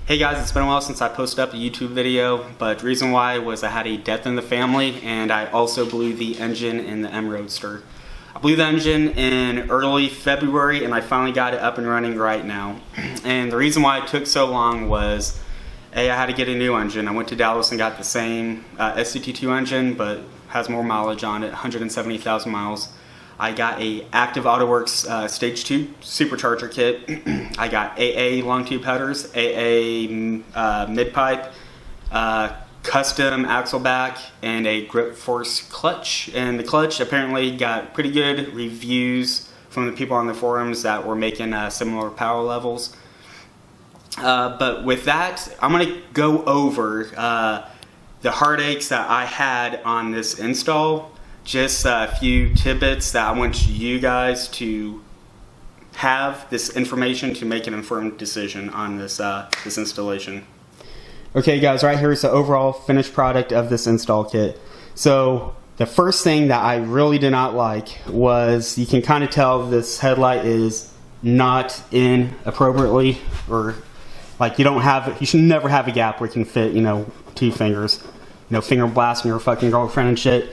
Hey guys, it's been a while since I posted up a YouTube video, but the reason why was I had a death in the family and I also blew the engine in the M Roadster. I blew the engine in early February and I finally got it up and running right now. And the reason why it took so long was, A, I had to get a new engine. I went to Dallas and got the same SCT2 engine, but has more mileage on it, 170,000 miles. I got a Active Autowerke Stage 2 Supercharger kit. I got AA long tube headers, AA mid pipe, custom axle back, and a grip force clutch. And the clutch apparently got pretty good reviews from the people on the forums that were making similar power levels. But with that, I'm going to go over the heartaches that I had on this install. Just a few tidbits that I want you guys to have this information to make an informed decision on this this installation. Okay guys, right here is the overall finished product of this install kit. So the first thing that I really did not like was, you can kind of tell this headlight is not in appropriately, or like you should never have a gap where you can fit, 2 fingers, finger blasting your fucking girlfriend and shit.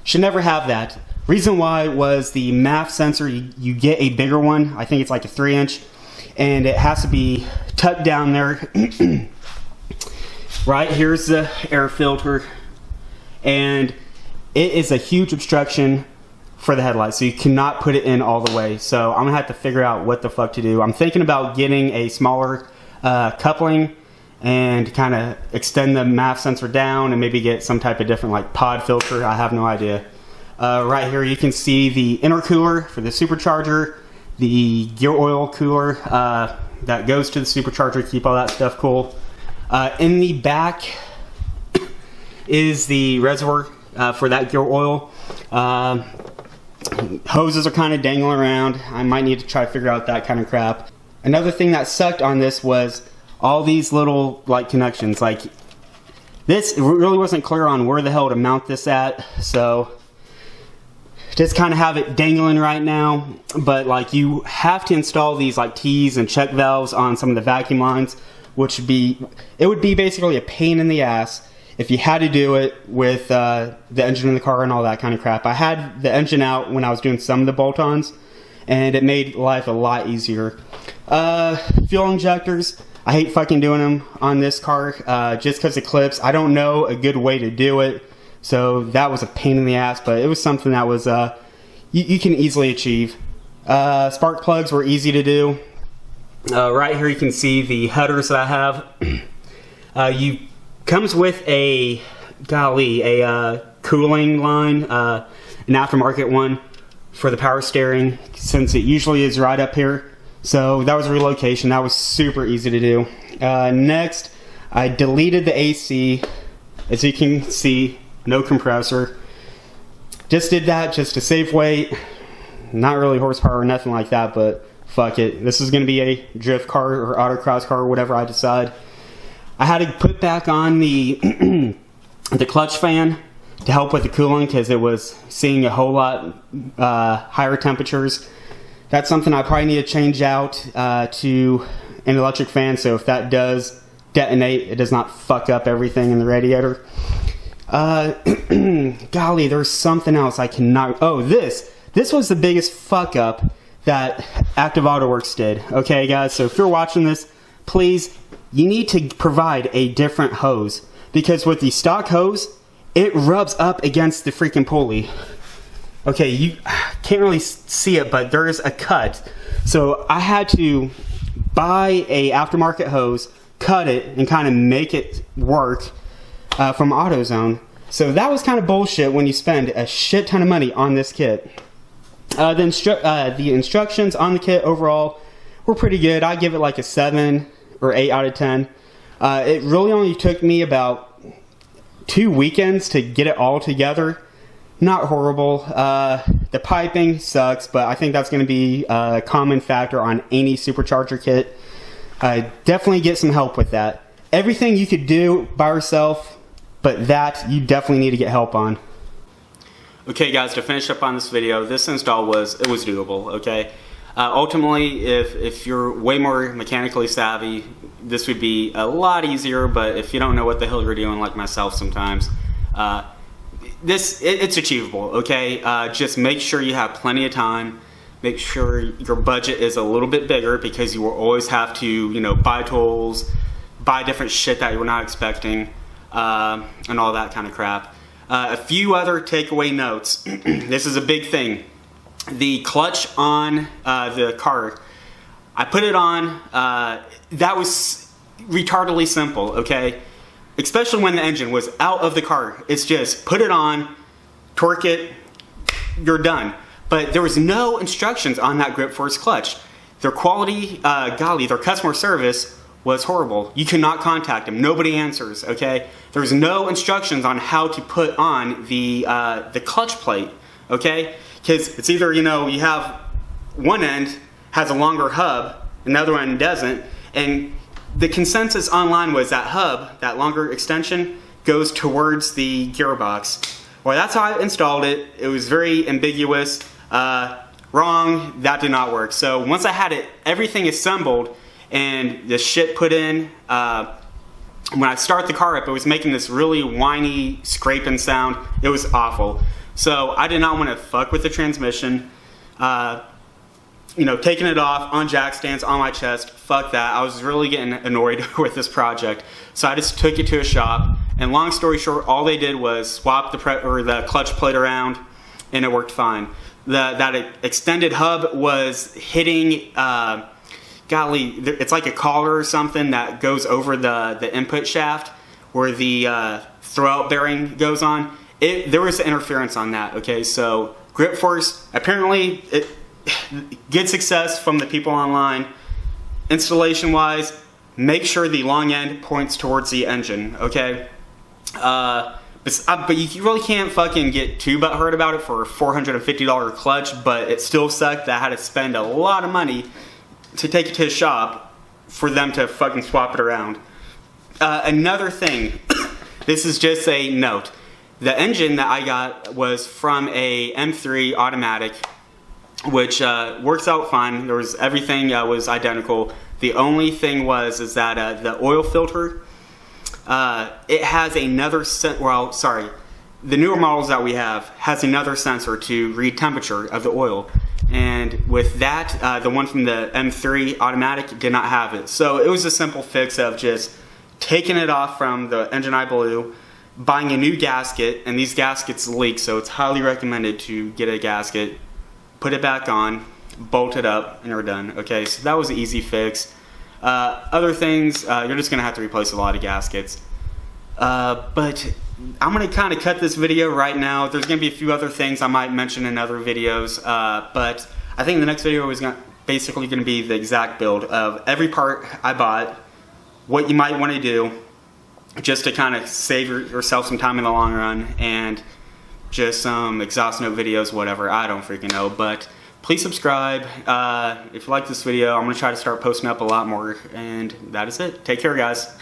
Should never have that. Reason why was the MAF sensor, you get a bigger one, I think it's like a 3-inch, and it has to be tucked down there. Right, here's the air filter, and it is a huge obstruction for the headlight, so you cannot put it in all the way. So I'm gonna have to figure out what the fuck to do. I'm thinking about getting a smaller coupling and kind of extend the MAF sensor down and maybe get some type of different like pod filter. I have no idea. Right here you can see the intercooler for the supercharger, the gear oil cooler that goes to the supercharger, keep all that stuff cool. In the back is the reservoir for that gear oil. Hoses are kind of dangling around. I might need to try to figure out that kind of crap. Another thing that sucked on this was all these little connections. Like this, it really wasn't clear on where the hell to mount this at, so just kind of have it dangling right now. But you have to install these T's and check valves on some of the vacuum lines, which would be basically a pain in the ass if you had to do it with the engine in the car and all that kind of crap. I had the engine out when I was doing some of the bolt-ons, and it made life a lot easier. Fuel injectors, I hate fucking doing them on this car just because it clips. I don't know a good way to do it, so that was a pain in the ass, but it was something that was you can easily achieve. Spark plugs were easy to do. Right here you can see the headers that I have. Comes with a cooling line, an aftermarket one for the power steering, since it usually is right up here. So that was a relocation. That was super easy to do. Next, I deleted the AC. As you can see, no compressor. Just did that just to save weight. Not really horsepower or nothing like that, but fuck it. This is going to be a drift car or autocross car or whatever I decide. I had to put back on the the clutch fan to help with the cooling because it was seeing a whole lot higher temperatures. That's something I probably need to change out to an electric fan, so if that does detonate, it does not fuck up everything in the radiator. Golly, there's something else I cannot... Oh, this was the biggest fuck up that Active Autowerke did. Okay, guys, so if you're watching this, please, you need to provide a different hose, because with the stock hose, it rubs up against the freaking pulley. Okay, you can't really see it, but there is a cut. So I had to buy a aftermarket hose, cut it, and kind of make it work from AutoZone. So that was kind of bullshit when you spend a shit ton of money on this kit. The instructions on the kit overall were pretty good. I give it like a 7 or 8 out of 10. It really only took me about 2 weekends to get it all together. Not horrible. The piping sucks, but I think that's going to be a common factor on any supercharger kit. Definitely get some help with that. Everything you could do by yourself, but that you definitely need to get help on. Okay guys, to finish up on this video, this install was doable, okay? Ultimately, if you're way more mechanically savvy, this would be a lot easier, but if you don't know what the hell you're doing, like myself sometimes, it's achievable, okay? Just make sure you have plenty of time. Make sure your budget is a little bit bigger, because you will always have to, you know, buy tools, buy different shit that you were not expecting, and all that kind of crap. A few other takeaway notes. This is a big thing. The clutch on the car, I put it on, that was retardedly simple, okay? Especially when the engine was out of the car. It's just put it on, torque it, you're done. But there was no instructions on that grip force clutch. Their quality, golly, their customer service was horrible. You cannot contact them. Nobody answers, okay? There was no instructions on how to put on the clutch plate, okay? Because it's either, you know, you have one end has a longer hub, another one doesn't, and the consensus online was that hub, that longer extension, goes towards the gearbox. Well, that's how I installed it. It was very ambiguous. Wrong, that did not work. So once I had it, everything assembled and the shit put in, when I start the car up, it was making this really whiny scraping sound. It was awful. So I did not want to fuck with the transmission. You know, taking it off on jack stands on my chest, fuck that. I was really getting annoyed with this project. So I just took it to a shop, and long story short, all they did was swap the clutch plate around, and it worked fine. That extended hub was hitting, golly, it's like a collar or something that goes over the input shaft where the throwout bearing goes on. There was interference on that, okay? So grip force, apparently, good success from the people online. Installation wise, make sure the long end points towards the engine, okay? But you really can't fucking get too butthurt about it for a $450 clutch, but it still sucked that I had to spend a lot of money to take it to a shop for them to fucking swap it around. Another thing, this is just a note. The engine that I got was from a M3 automatic, which works out fine. Everything was identical. The only thing is that the oil filter, it has another the newer models that we have has another sensor to read temperature of the oil, and with that, the one from the M3 automatic did not have it. So it was a simple fix of just taking it off from the engine I blew, buying a new gasket, and these gaskets leak, so it's highly recommended to get a gasket, put it back on, bolt it up, and you're done. Okay, so that was an easy fix. Other things, you're just going to have to replace a lot of gaskets. But I'm going to kind of cut this video right now. There's going to be a few other things I might mention in other videos, but I think the next video is basically going to be the exact build of every part I bought, what you might want to do, just to kind of save yourself some time in the long run, and just some exhaust note videos, whatever, I don't freaking know. But please subscribe. If you like this video, I'm going to try to start posting up a lot more, and that is it. Take care, guys.